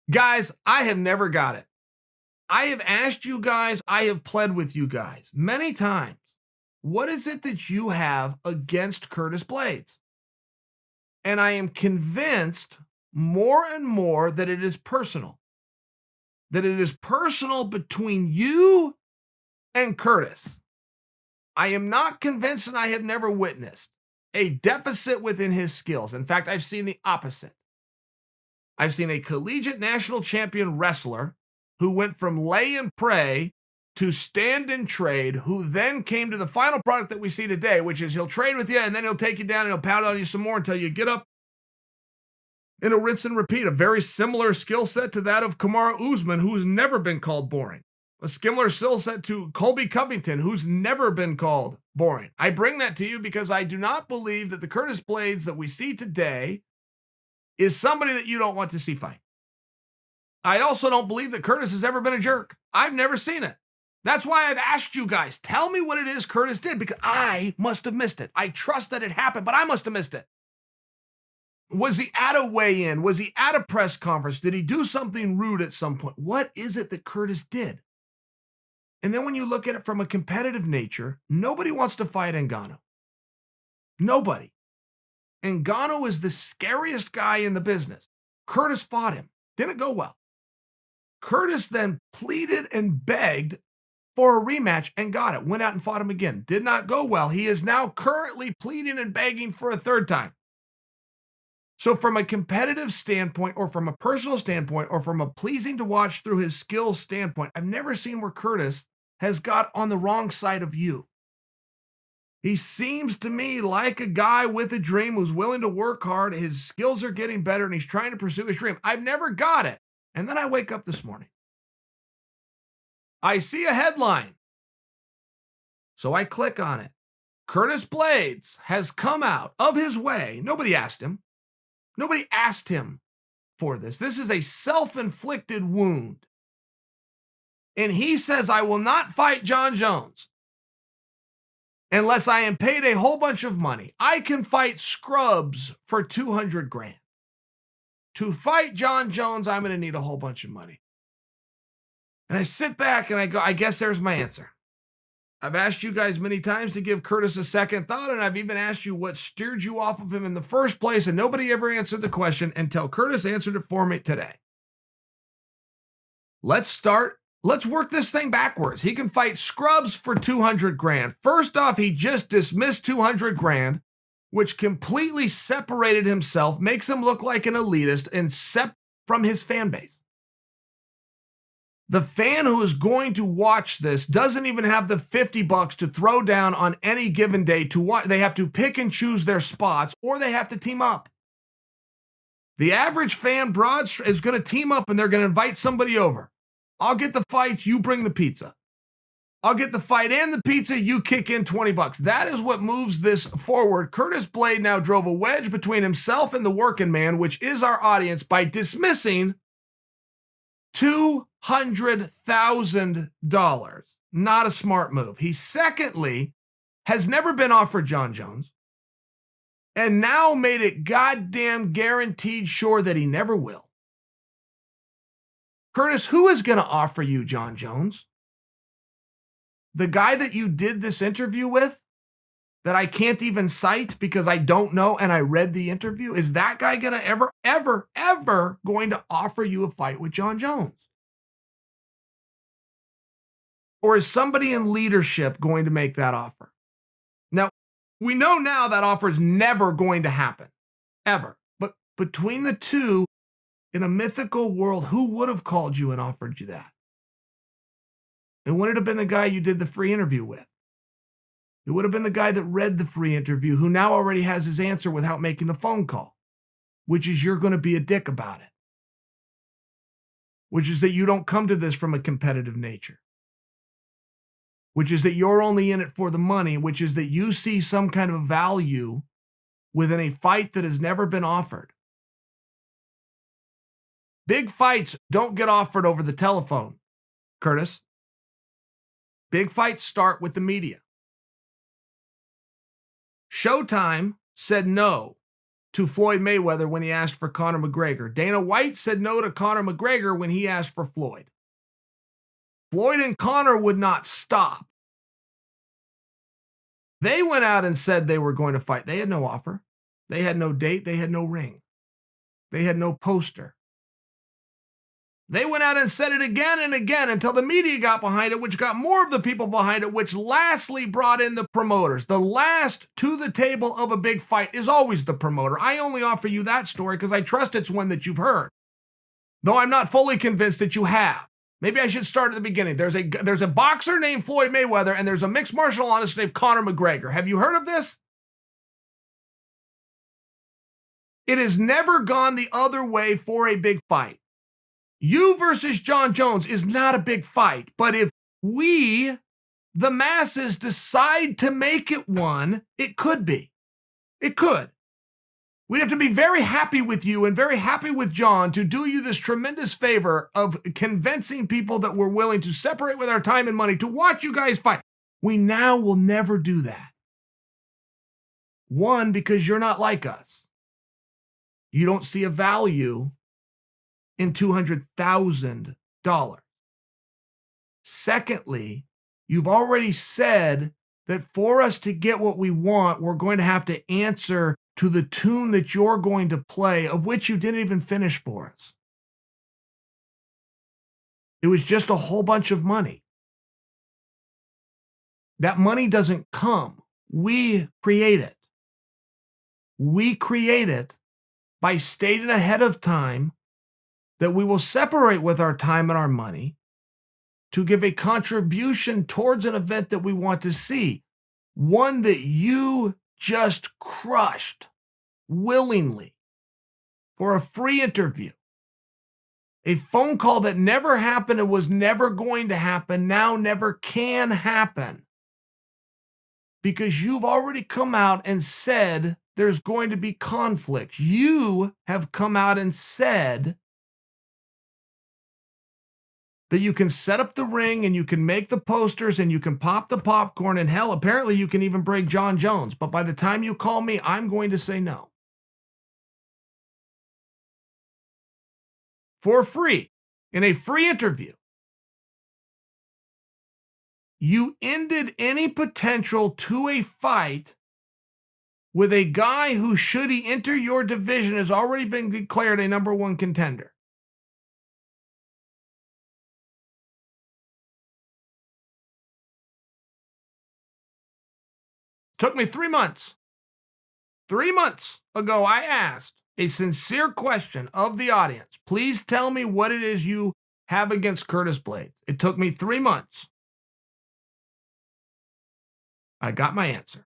Guys, I have never got it. I have asked you guys, I have pled with you guys many times. What is it that you have against Curtis Blaydes? And I am convinced more and more that it is personal. That it is personal between you and Curtis. I am not convinced, and I have never witnessed a deficit within his skills. In fact, I've seen the opposite. I've seen a collegiate national champion wrestler who went from lay and pray to stand and trade, who then came to the final product that we see today, which is he'll trade with you and then he'll take you down and he'll pound on you some more until you get up. And he'll rinse and repeat. A very similar skill set to that of Kamaru Usman, who's never been called boring. A similar skill set to Colby Covington, who's never been called boring. I bring that to you because I do not believe that the Curtis Blaydes that we see today is somebody that you don't want to see fight. I also don't believe that Curtis has ever been a jerk. I've never seen it. That's why I've asked you guys, tell me what it is Curtis did, because I must have missed it. I trust that it happened, but I must have missed it. Was he at a weigh-in? Was he at a press conference? Did he do something rude at some point? What is it that Curtis did? And then when you look at it from a competitive nature, nobody wants to fight Ngannou. Nobody. Ngannou is the scariest guy in the business. Curtis fought him. Didn't go well. Curtis then pleaded and begged for a rematch and got it. Went out and fought him again. Did not go well. He is now currently pleading and begging for a third time. So from a competitive standpoint, or from a personal standpoint, or from a pleasing to watch through his skills standpoint, I've never seen where Curtis has got on the wrong side of you. He seems to me like a guy with a dream who's willing to work hard. His skills are getting better and he's trying to pursue his dream. I've never got it. And then I wake up this morning. I see a headline. So I click on it. Curtis Blaydes has come out of his way. Nobody asked him. Nobody asked him for this. This is a self-inflicted wound. And he says, I will not fight Jon Jones unless I am paid a whole bunch of money. I can fight scrubs for 200 grand. To fight Jon Jones, I'm going to need a whole bunch of money. And I sit back and I go, I guess there's my answer. I've asked you guys many times to give Curtis a second thought, and I've even asked you what steered you off of him in the first place, and nobody ever answered the question until Curtis answered it for me today. Let's work this thing backwards. He can fight scrubs for 200 grand. First off, he just dismissed 200 grand, which completely separated himself, makes him look like an elitist, and from his fan base. The fan who is going to watch this doesn't even have the $50 to throw down on any given day to watch. They have to pick and choose their spots, or they have to team up. The average fan is going to team up and they're going to invite somebody over. I'll get the fights, you bring the pizza. I'll get the fight and the pizza, you kick in $20. That is what moves this forward. Curtis Blaydes now drove a wedge between himself and the working man, which is our audience, by dismissing $200,000. Not a smart move. He secondly has never been offered Jon Jones and now made it goddamn guaranteed sure that he never will. Curtis, who is going to offer you Jon Jones? The guy that you did this interview with that I can't even cite because I don't know and I read the interview? Is that guy going to ever going to offer you a fight with Jon Jones? Or is somebody in leadership going to make that offer? Now, we know now that offer is never going to happen, ever. But between the two, in a mythical world, who would have called you and offered you that? It wouldn't have been the guy you did the free interview with. It would have been the guy that read the free interview, who now already has his answer without making the phone call, which is you're going to be a dick about it, which is that you don't come to this from a competitive nature, which is that you're only in it for the money, which is that you see some kind of value within a fight that has never been offered. Big fights don't get offered over the telephone, Curtis. Big fights start with the media. Showtime said no to Floyd Mayweather when he asked for Conor McGregor. Dana White said no to Conor McGregor when he asked for Floyd. Floyd and Conor would not stop. They went out and said they were going to fight. They had no offer. They had no date. They had no ring. They had no poster. They went out and said it again and again until the media got behind it, which got more of the people behind it, which lastly brought in the promoters. The last to the table of a big fight is always the promoter. I only offer you that story because I trust it's one that you've heard, though I'm not fully convinced that you have. Maybe I should start at the beginning. There's a boxer named Floyd Mayweather, and there's a mixed martial artist named Conor McGregor. Have you heard of this? It has never gone the other way for a big fight. You versus Jon Jones is not a big fight, but if we, the masses, decide to make it one, it could be. It could. We'd have to be very happy with you and very happy with Jon to do you this tremendous favor of convincing people that we're willing to separate with our time and money to watch you guys fight. We now will never do that. One, because you're not like us. You don't see a value in $200,000. Secondly, you've already said that for us to get what we want, we're going to have to answer to the tune that you're going to play, of which you didn't even finish for us. It was just a whole bunch of money. That money doesn't come. We create it. We create it by stating ahead of time that we will separate with our time and our money to give a contribution towards an event that we want to see. One that you just crushed willingly for a free interview. A phone call that never happened and was never going to happen, now never can happen. Because you've already come out and said there's going to be conflict. You have come out and said that you can set up the ring and you can make the posters and you can pop the popcorn, and hell, apparently you can even break Jon Jones. But by the time you call me, I'm going to say no. For free, in a free interview, you ended any potential to a fight with a guy who, should he enter your division, has already been declared a number one contender. Took me 3 months. 3 months ago, I asked a sincere question of the audience. Please tell me what it is you have against Curtis Blaydes. It took me 3 months. I got my answer.